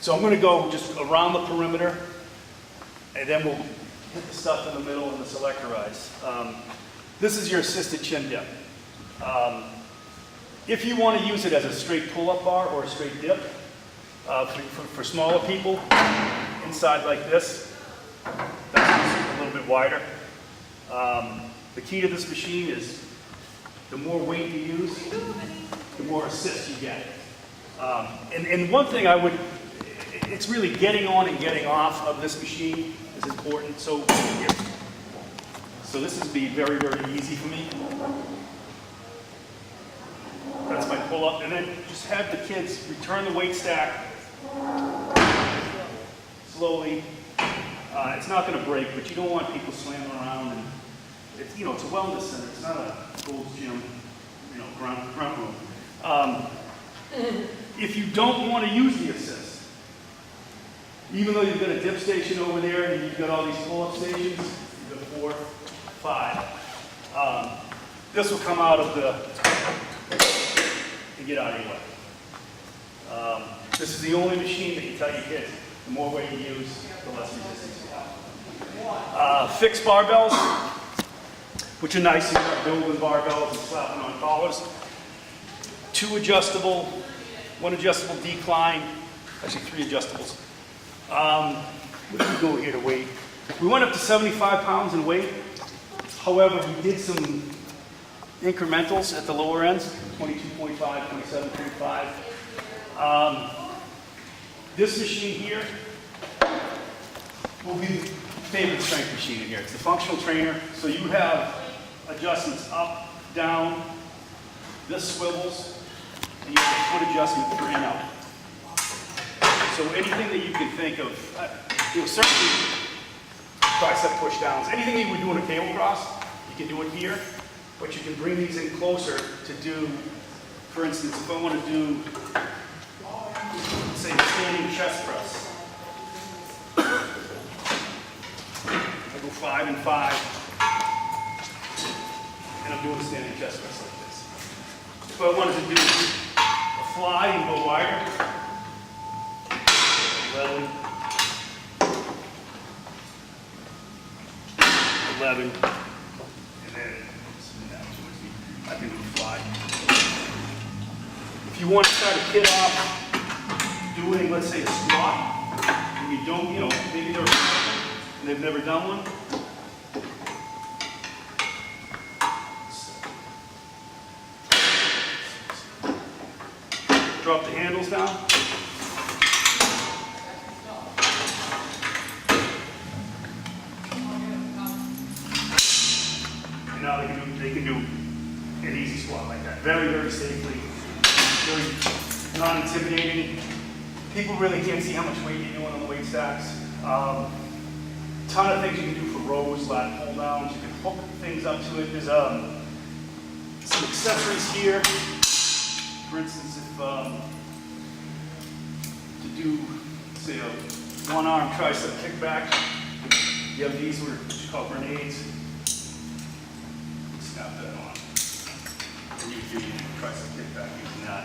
So I'm going to go just around the perimeter, and then we'll hit the stuff in the middle and the selector eyes. This is your assisted chin dip. If you want to use it as a straight pull-up bar or a straight dip, for smaller people, inside like this, that's a little bit wider. The key to this machine is the more weight you use, the more assist you get. And one thing it's really getting on and getting off of this machine is important. So this is be very, very easy for me. That's my pull-up. And then just have the kids return the weight stack slowly. It's not going to break, but you don't want people slamming around. And it's, it's a wellness center. It's not a Gold's Gym, grunt room. If you don't want to use the assist, even though you've got a dip station over there and you've got all these pull-up stations, you've got 4, 5. This will come out of and get out of your way. This is the only machine that you tell your kids, the more weight you use, the less resistance you have. Fixed barbells, which are nice. You start building barbells and slapping on collars. 2 adjustable, 1 adjustable decline, actually 3 adjustables. What did we go here to weight? We went up to 75 pounds in weight. However, we did some incrementals at the lower ends, 22.5, 27.5. This machine here will be the favorite strength machine in here. It's the functional trainer, so you have adjustments up, down, this swivels, and you have a foot adjustment for in and out. So anything that you can think of, certainly tricep push downs, anything you would do in a cable cross, you can do it here, but you can bring these in closer to do, for instance, if I want to do, say, standing chest press. I go 5 and 5, and I'm doing a standing chest press like this. If I wanted to do a fly and go wider, 11, and then I can do a fly. If you want to start a kid off doing, let's say, a squat, and you don't, maybe they're and they've never done one. Drop the handles down. And now they can do an easy squat like that. Very, very safely. Very non-intimidating. People really can't see how much weight you're doing on the weight stacks. Ton of things you can do for rows, lat pull downs. You can hook things up to it. There's some accessories here. For instance, if to do, say, a 1-arm tricep kickback, you have these what you call grenades. Snap that on. And you do your tricep kickback using that.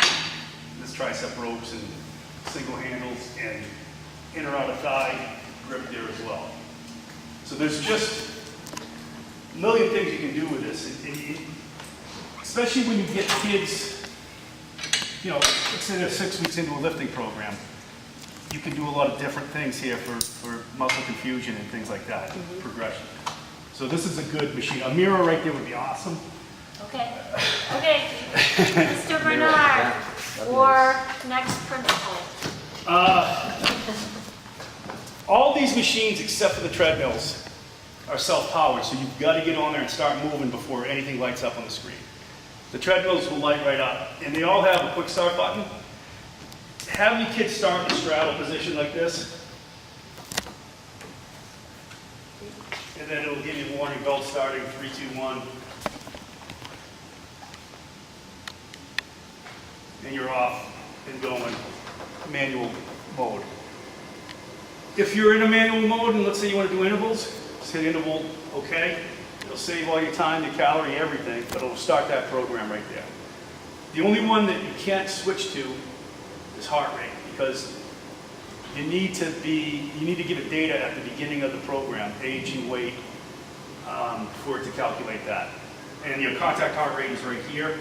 This tricep ropes and single handles and in or out of thigh grip there as well. So there's just a million things you can do with this. Especially when you get kids, let's say they're 6 weeks into a lifting program, you can do a lot of different things here for muscle confusion and things like that, progression. So this is a good machine. A mirror right there would be awesome. Okay. Okay. Mr. Bernard, or next principal. All these machines, except for the treadmills, are self-powered, so you've got to get on there and start moving before anything lights up on the screen. The treadmills will light right up, and they all have a quick start button. Have your kids start in a straddle position like this, and then it'll give you a warning bell starting, 3, 2, 1. And you're off and going manual mode. If you're in a manual mode, and let's say you want to do intervals, just hit interval, okay. It'll save all your time, your calorie, everything, but it'll start that program right there. The only one that you can't switch to is heart rate, because you need to give it data at the beginning of the program, age and weight, for it to calculate that. And your contact heart rate is right here.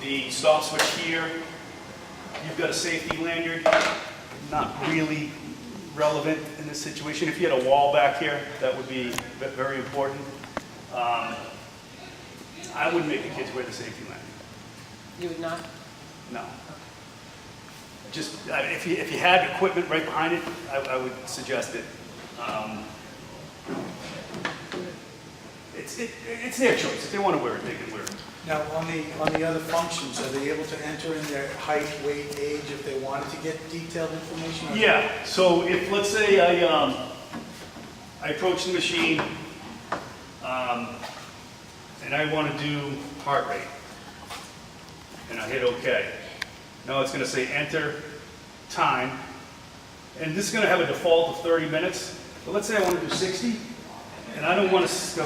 The stop switch here. You've got a safety lanyard, not really relevant in this situation. If you had a wall back here, that would be very important. I wouldn't make the kids wear the safety lanyard. You would not? No. Just, if you had equipment right behind it, I would suggest it. It's their choice. If they want to wear it, they can wear it. Now, on the other functions, are they able to enter in their height, weight, age if they wanted to get detailed information? Or- Yeah, so if, let's say I approach the machine, and I want to do heart rate, and I hit OK. Now it's going to say enter time, and this is going to have a default of 30 minutes, but let's say I want to do 60, and I don't want to go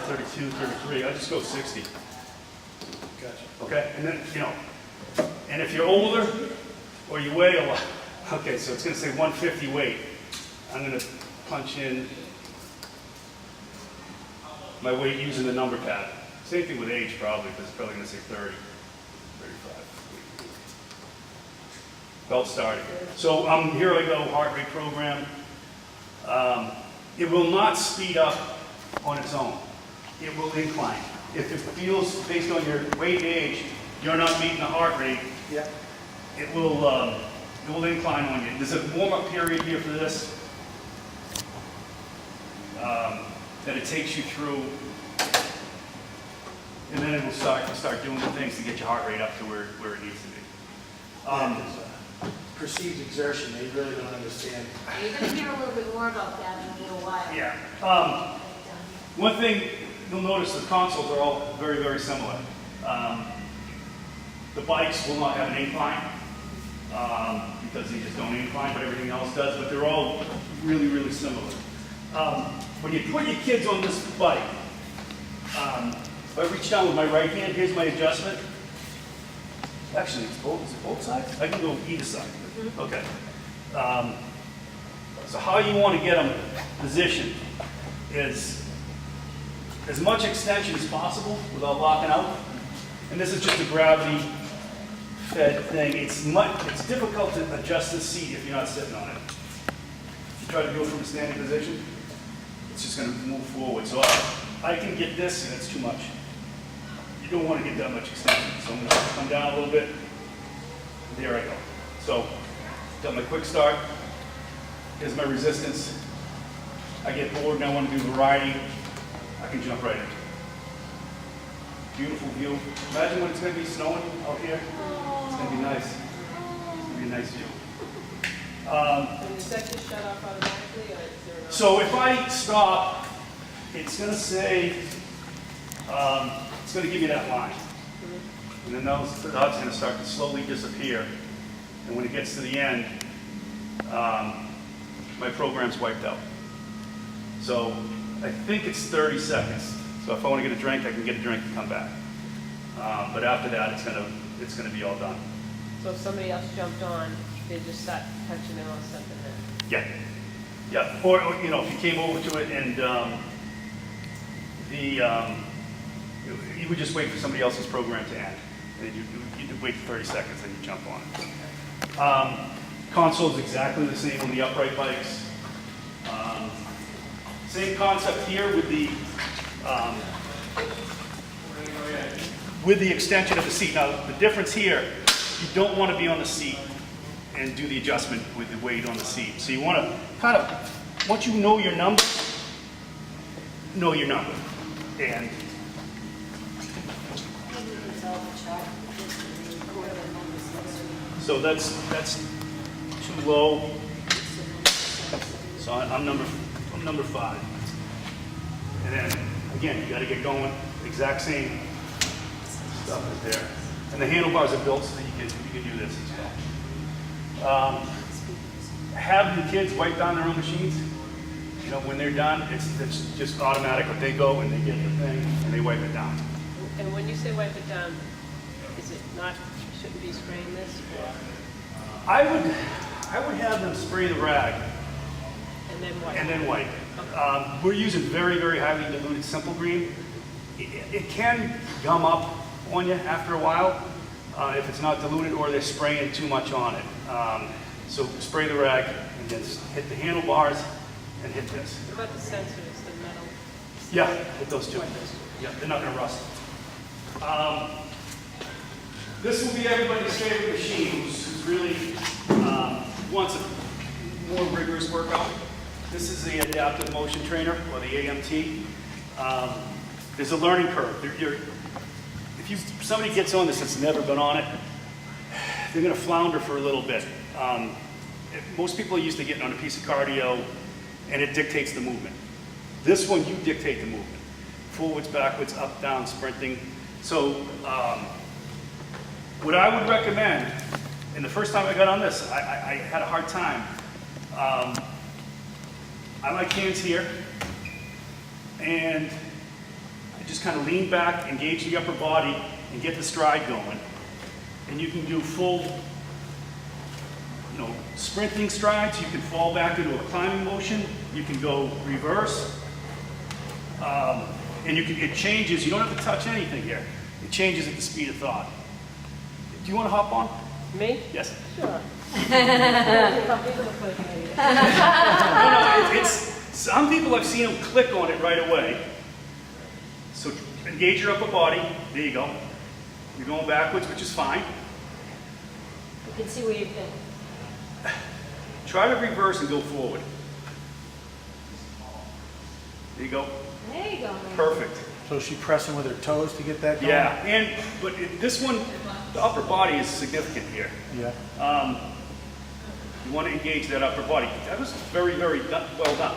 32, 33, I just go 60. Gotcha. Okay, and then, and if you're older or you weigh a lot, okay, so it's going to say 150 weight. I'm going to punch in my weight using the number pad. Same thing with age probably, because it's probably going to say 30, 35. Belt starting. So here I go, heart rate program. It will not speed up on its own. It will incline. If it feels, based on your weight age, you're not meeting the heart rate, Yeah. it will incline on you. There's a warm-up period here for this that it takes you through, and then it will start doing the things to get your heart rate up to where it needs to be. Perceived exertion, they really don't understand. You're going to hear a little bit more about that in a little while. Yeah. One thing you'll notice, the consoles are all very, very similar. The bikes will not have an incline because they just don't incline, but everything else does. But they're all really, really similar. When you put your kids on this bike, if I reach down with my right hand, here's my adjustment. Actually, is it both sides? I can go either side. Okay. So how you want to get them positioned is as much extension as possible without locking out. And this is just a gravity-fed thing. It's difficult to adjust the seat if you're not sitting on it. If you try to do it from a standing position, it's just going to move forward. So I can get this, and it's too much. You don't want to get that much extension. So I'm going to come down a little bit. There I go. So, got my quick start. Here's my resistance. I get bored and I want to do variety. I can jump right in. Beautiful view. Imagine when it's going to be snowing out here. It's going to be nice. It's going to be a nice view. And is that just shut off automatically, or is there an So if I stop, it's going to say, it's going to give you that line. And then the dot's going to start to slowly disappear. And when it gets to the end, my program's wiped out. So I think it's 30 seconds. So if I want to get a drink, I can get a drink and come back. But after that, it's going to be all done. So if somebody else jumped on, they just start touching them on something then? Yeah. Yeah. Or if you came over to it and you would just wait for somebody else's program to end. And then you'd wait 30 seconds and you jump on it. Console is exactly the same on the upright bikes. Same concept here with the extension of the seat. Now the difference here, you don't want to be on the seat and do the adjustment with the weight on the seat. So you want to kind of, once you know your number, and so that's too low. So I'm number 5. And then again, you got to get going. Exact same stuff is there. And the handlebars are built so that you can do this as well. Have the kids wipe down their own machines. When they're done, it's just automatic. They go and they get the thing and they wipe it down. And when you say wipe it down, is it not, shouldn't be spraying this? Or? I would have them spray the rag And then what? and then wipe. We're using very, very highly diluted simple green. It can gum up on you after a while if it's not diluted or they're spraying too much on it. So spray the rag and then hit the handlebars and hit this. What about the sensors, the metal? Yeah, hit those two. Yeah, they're not gonna rust. This will be everybody's favorite machine who's really wants a more rigorous workout. This is the adaptive motion trainer, or the AMT. There's a learning curve. If somebody gets on this that's never been on it, they're gonna flounder for a little bit. Most people are used to getting on a piece of cardio and it dictates the movement. This one, you dictate the movement. Forwards, backwards, up, down, sprinting. So what I would recommend, and the first time I got on this, I had a hard time. I like hands here, and I just kind of lean back, engage the upper body, and get the stride going. And you can do full, sprinting strides. You can fall back into a climbing motion. You can go reverse. And it changes. You don't have to touch anything here. It changes at the speed of thought. Do you want to hop on? Me? Yes. Sure. No, it's some people I've seen them click on it right away. So engage your upper body. There you go. You're going backwards, which is fine. You can see where you've been. Try to reverse and go forward. There you go. There you go. man. Perfect. So is she pressing with her toes to get that going? Yeah, but this one, the upper body is significant here. Yeah. You want to engage that upper body. That was very, very well done.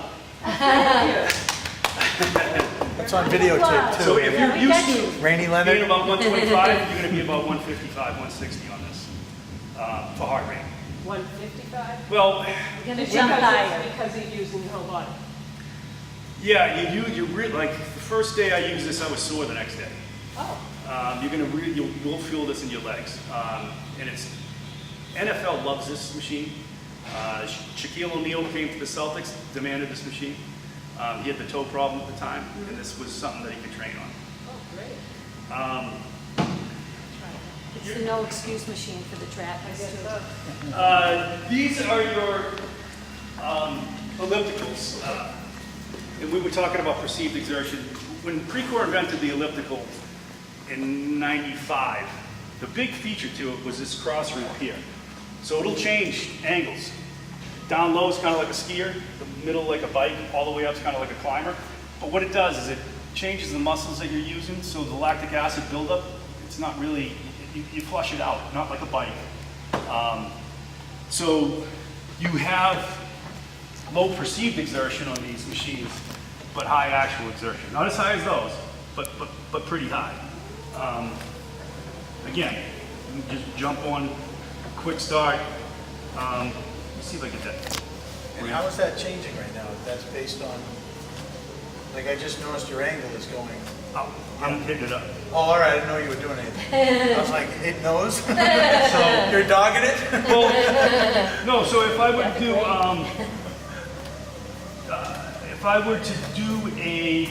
That's on videotape too. So if you're we got used to Rainy being Leonard? about 125, you're going to be about 155, 160 on this for heart rate. 155? Well, You're gonna jump higher. Because he's using the whole body. yeah, you really, like the first day I used this, I was sore the next day. Oh. You're going to really, you'll feel this in your legs. And NFL loves this machine. Shaquille O'Neal came to the Celtics, demanded this machine. He had the toe problem at the time, and this was something that he could train on. Oh, great. It's the no excuse machine for the track. I guess so. These are your ellipticals. And we were talking about perceived exertion. When Precor invented the elliptical in '95, the big feature to it was this cross root here. So it'll change angles. Down low is kind of like a skier, the middle like a bike, all the way up is kind of like a climber. But what it does is it changes the muscles that you're using, so the lactic acid buildup, it's not really, you flush it out, not like a bike. So you have low perceived exertion on these machines, but high actual exertion. Not as high as those, but pretty high. Again, you can just jump on, quick start. Let's see if I get that. And how is that changing right now? That's based on, like I just noticed your angle is going. Oh, I'm hitting it up. Oh, all right, I didn't know you were doing anything. I was like, it knows. So you're dogging it? Well, no, so if I would do, if I were to do I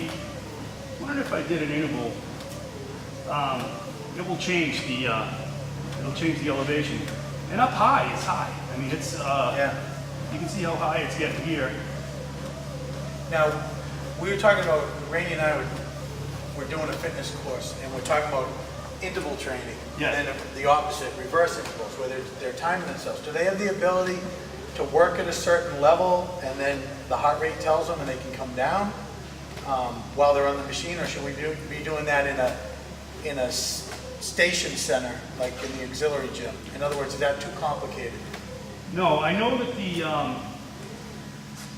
wonder if I did an interval, it will change the elevation. And up high, it's high. I mean, it's, Yeah. you can see how high it's getting here. Now, we were talking about, Rainey and I were doing a fitness course, and we're talking about interval training. Yes. And then the opposite, reverse intervals, where they're timing themselves. Do they have the ability to work at a certain level, and then the heart rate tells them, and they can come down while they're on the machine, or should we be doing that in a station center, like in the auxiliary gym? In other words, is that too complicated? No, I know that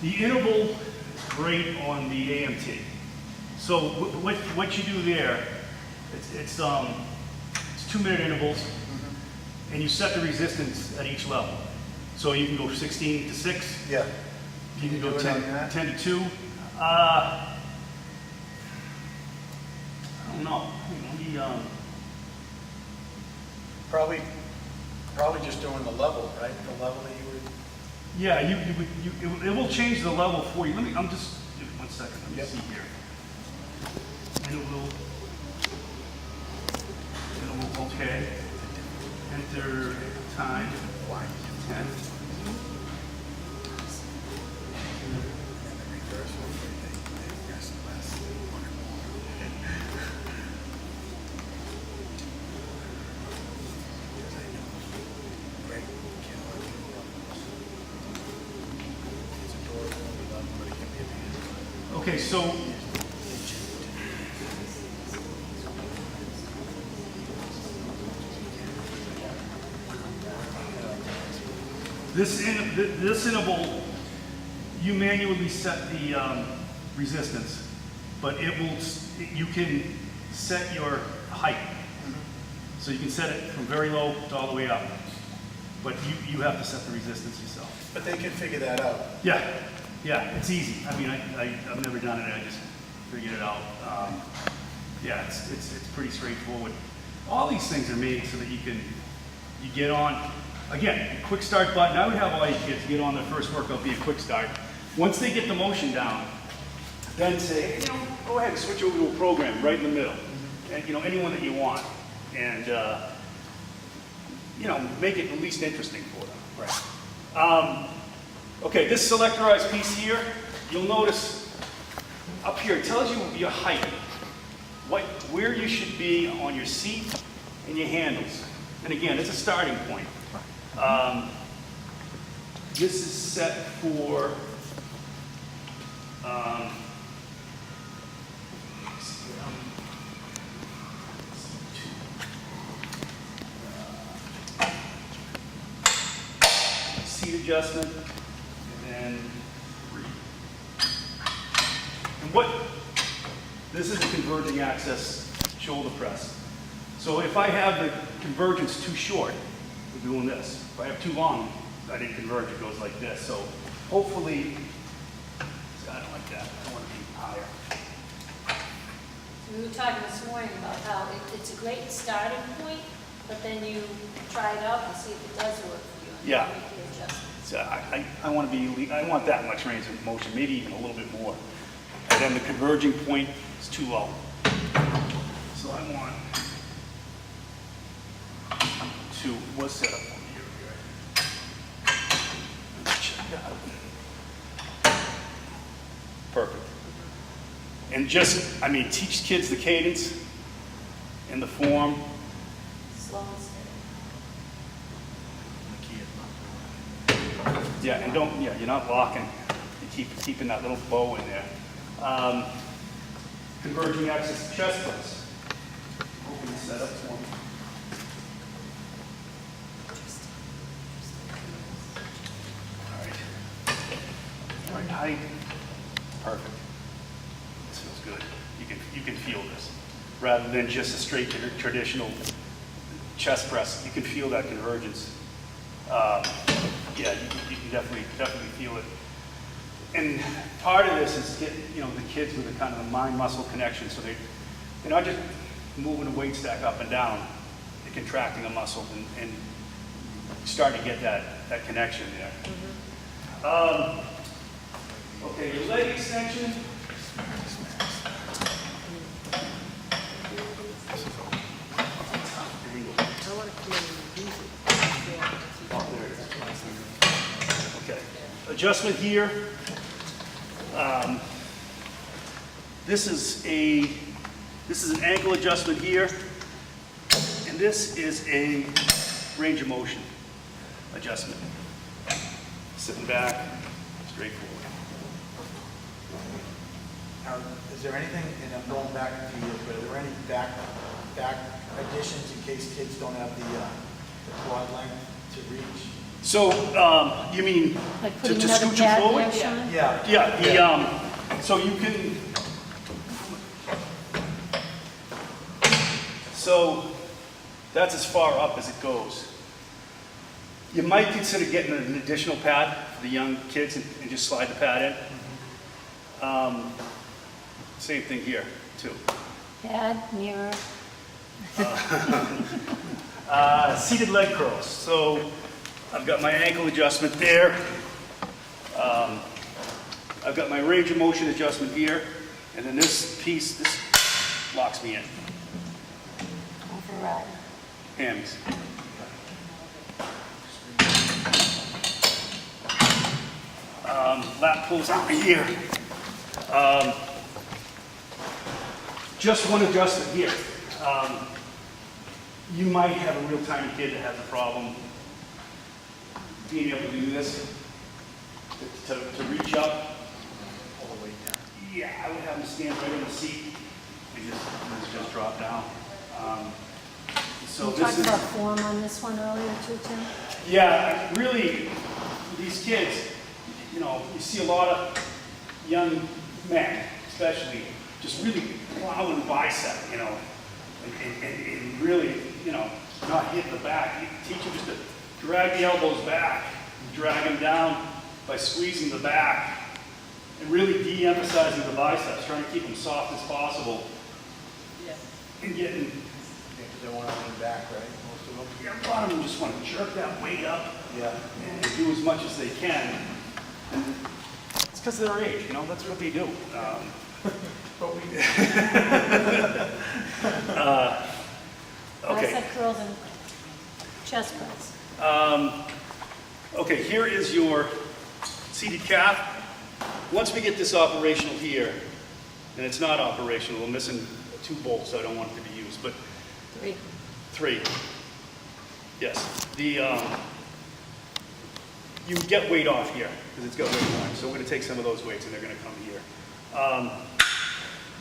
the interval rate on the AMT. So what you do there, it's 2-minute intervals, and you set the resistance at each level. So you can go 16 to 6. Yeah. You can You go do it 10, on that? 10 to 2. I don't know. Let me, Probably Probably just doing the level, right? The level that you would, Yeah, it will change the level for you. I'm just, give me 1 second, let me Yep. see here. And it will, okay. Enter time, 10. Okay, so this interval, you manually set the resistance, but you can set your height. So you can set it from very low to all the way up, but you have to set the resistance yourself. but they can figure that out. Yeah, it's easy. I mean, I've never done it, I just figured it out. Yeah, it's pretty straightforward. All these things are made so that you get on, again, quick start button. I would have all your kids get on their first workout, be a quick start. Once they get the motion down, then say, go ahead and switch over to a program right in the middle. And, anyone that you want. And, make it at least interesting for them. Right. Okay, this selectorized piece here, you'll notice up here, it tells you your height, where you should be on your seat and your handles. And again, it's a starting point. This is set for, seat adjustment, and then 3. And this is a converging axis shoulder press. So if I have the convergence too short, we're doing this. If I have too long, I didn't converge, it goes like this. So hopefully, I don't like that, I want to be higher. We were talking this morning about how it's a great starting point, but then you try it out and see if it does work for you. And Yeah. Make the adjustments. So I want that much range of motion, maybe even a little bit more. And then the converging point is too low. So I want what's set up on here? Check that out. Perfect. And teach kids the cadence and the form. Slow and steady. Yeah, and you're not locking. You keeping that little bow in there. Converging axis chest press. Open the setup for me. All right, height, perfect. This feels good. You can feel this, rather than just a straight traditional chest press. You can feel that convergence. Yeah, you can definitely feel it. And part of this is get the kids with a kind of a mind-muscle connection, so they're not just moving a weight stack up and down, they're contracting a muscle and starting to get that connection there. Okay, your leg extension. I want to come in and use it. Yeah. Oh, there it is. Okay, adjustment here. This is an ankle adjustment here, and this is a range of motion adjustment. Sitting back, straightforward. Now, is there anything, and I'm going back a few years, but are there any back additions in case kids don't have the quad length to reach? So, you mean Like to putting another scoot you pad forward? there, Sean? Yeah. Yeah, so you can, so that's as far up as it goes. You might consider getting an additional pad for the young kids and just slide the pad in. Same thing here, too. Pad, mirror. Seated leg curls. So I've got my ankle adjustment there. I've got my range of motion adjustment here. And then this piece, this locks me in. Override. Hammies. Lat pulls out here. Just one adjustment here. You might have a real tiny kid that has a problem being able to do this, to reach up. All the way down. Yeah, I would have them stand right in the seat and just drop down. So You this talked is, about form on this one earlier too, Tim? yeah, really, these kids, you know, you see a lot of young men, especially, just really plowing the bicep, you know, and really, you know, not hitting the back. You teach them just to drag the elbows back, and drag them down by squeezing the back, and really de-emphasizing the biceps, trying to keep them soft as possible, Yeah. and getting, Yeah, 'cause they want to lean back, right? Most of them. yeah, a lot of them just want to jerk that weight up Yeah. and do as much as they can. And it's because of their age, you know, that's what they do. But we, Okay. Bicep curls and chest press. Okay, here is your seated calf. Once we get this operational here, and it's not operational, we're missing 2 bolts, so I don't want it to be used, but 3. 3. Yes. You get weight off here, because it's got weight on it. So we're going to take some of those weights, and they're going to come here.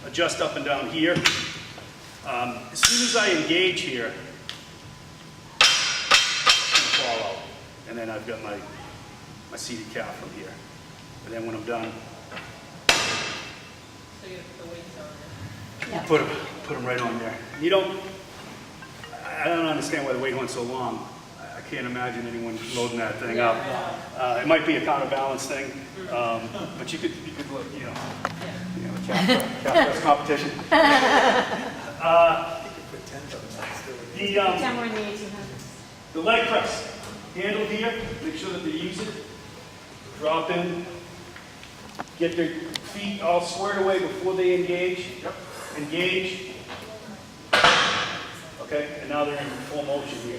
Adjust up and down here. As soon as I engage here, it's going to fall out. And then I've got my seated calf from here. And then when I'm done, So you put the weights on there. Yeah. put them right on there. You don't, I don't understand why the weight went so long. I can't imagine anyone loading that thing up. It might be a counterbalance thing, but you could look, you know, calf press competition. put 10 of them next to it. The, 10 were in the 1800s. the leg press, handle here, make sure that they use it. Drop in, get their feet all squared away before they engage. Yep. Engage. Okay, and now they're in full motion here.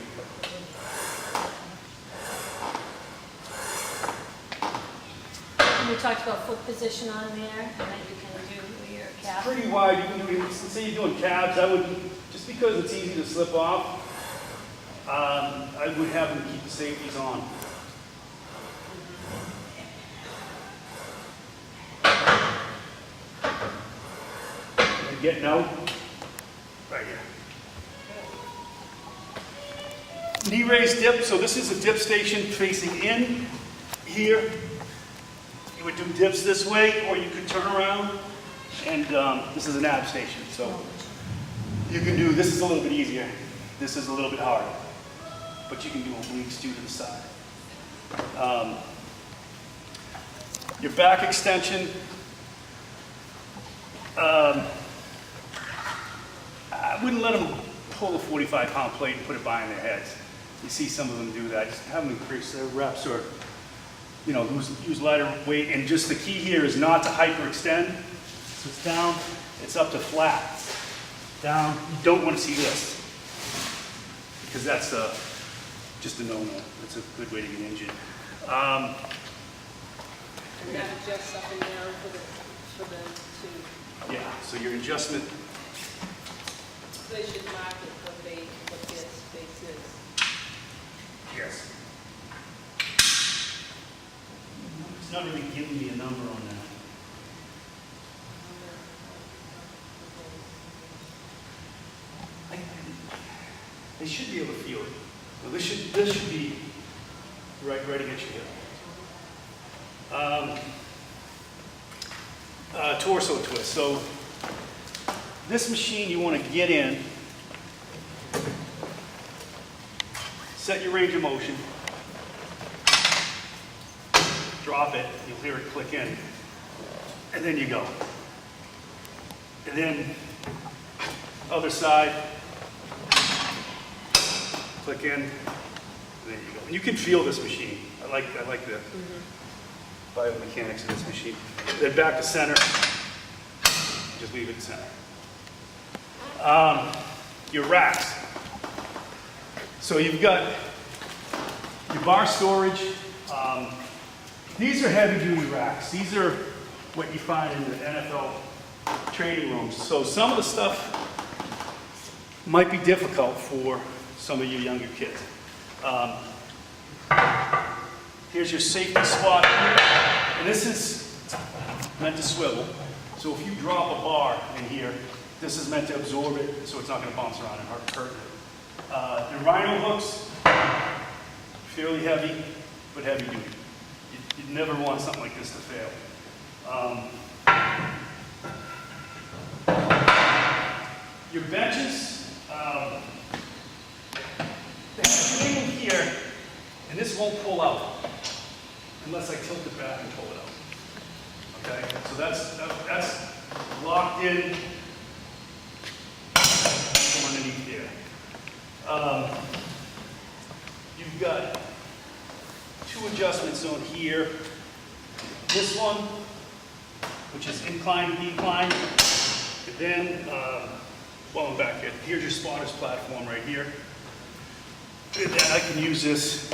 And we talked about foot position on there, and then you can do your calf. Pretty wide. You can do, say you're doing calves, I would, just because it's easy to slip off, I would have them keep the safeties on. And getting out, right here. Knee raise dip, so this is a dip station facing in here. You would do dips this way, or you could turn around, and this is an ab station, so you can do, this is a little bit easier, this is a little bit harder, but you can do obliques due to the side. Your back extension, I wouldn't let them pull a 45-pound plate and put it behind their heads. You see some of them do that. Just have them increase their reps, or you know, use lighter weight. And just the key here is not to hyperextend. So it's down, it's up to flat. Down. You don't want to see this, because that's just a no-no. That's a good way to get injured. And that adjusts up and down for the two. Yeah. So your adjustment. So they should mark it what their space is. Yes. It's not really giving me a number on that. They should be able to feel it. Well, this should be right against your hip. Torso twist. So this machine you want to get in, set your range of motion, drop it, you'll hear it click in, and then you go. And then other side, click in, there you go. And you can feel this machine. I like the biomechanics of this machine. Then back to center, just leave it center. Your racks. So you've got your bar storage. These are heavy-duty racks. These are what you find in the NFL training rooms. So some of the stuff might be difficult for some of your younger kids. Here's your safety spot here. And this is meant to swivel. So if you drop a bar in here, this is meant to absorb it so it's not going to bounce around and hurt it. The rhino hooks, fairly heavy, but heavy duty. You'd never want something like this to fail. Your benches, they have a thing in here, and this won't pull out unless I tilt it back and pull it out. Okay, so that's locked in from underneath there. You've got two adjustments on here. This one, which is incline, decline, and then, well, I'm back here. Here's your spotter's platform right here. And then I can use this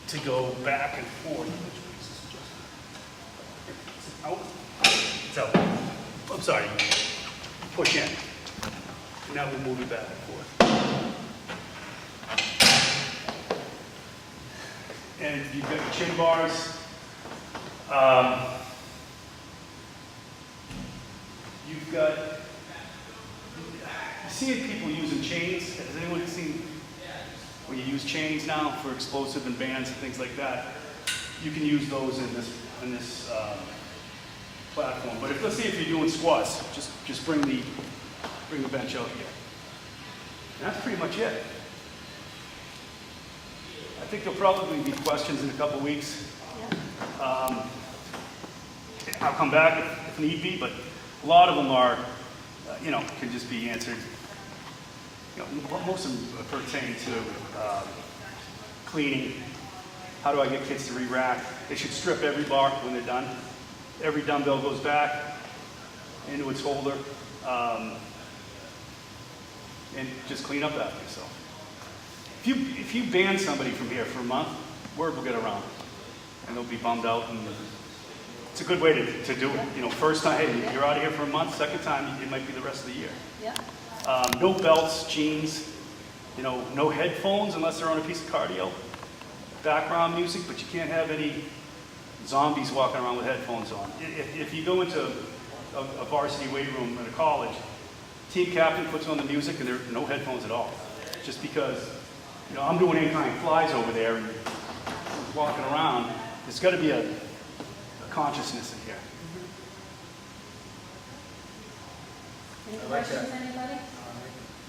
to go back and forth. It's out. It's out. I'm sorry. Push in. And now we'll move it back and forth. And you've got your chin bars. You've got, you see people using chains. Has anyone seen where you use chains now for explosive and bands and things like that? You can use those in this platform. But let's say if you're doing squats, just bring the bench out here. And that's pretty much it. I think there'll probably be questions in a couple weeks. I'll come back if need be, but a lot of them are, can just be answered. Most of them pertain to cleaning. How do I get kids to re-rack? They should strip every bar when they're done. Every dumbbell goes back into its holder, and just clean up after yourself. If you ban somebody from here for a month, word will get around, and they'll be bummed out. And it's a good way to do it. First time, hey, you're out of here for a month. Second time, it might be the rest of the year. Yeah. No belts, jeans. No headphones unless they're on a piece of cardio. Background music, but you can't have any zombies walking around with headphones on. If you go into a varsity weight room at a college, team captain puts on the music and there are no headphones at all. Just because, I'm doing incline flies over there and walking around, there's got to be a consciousness in here. Any questions, anybody?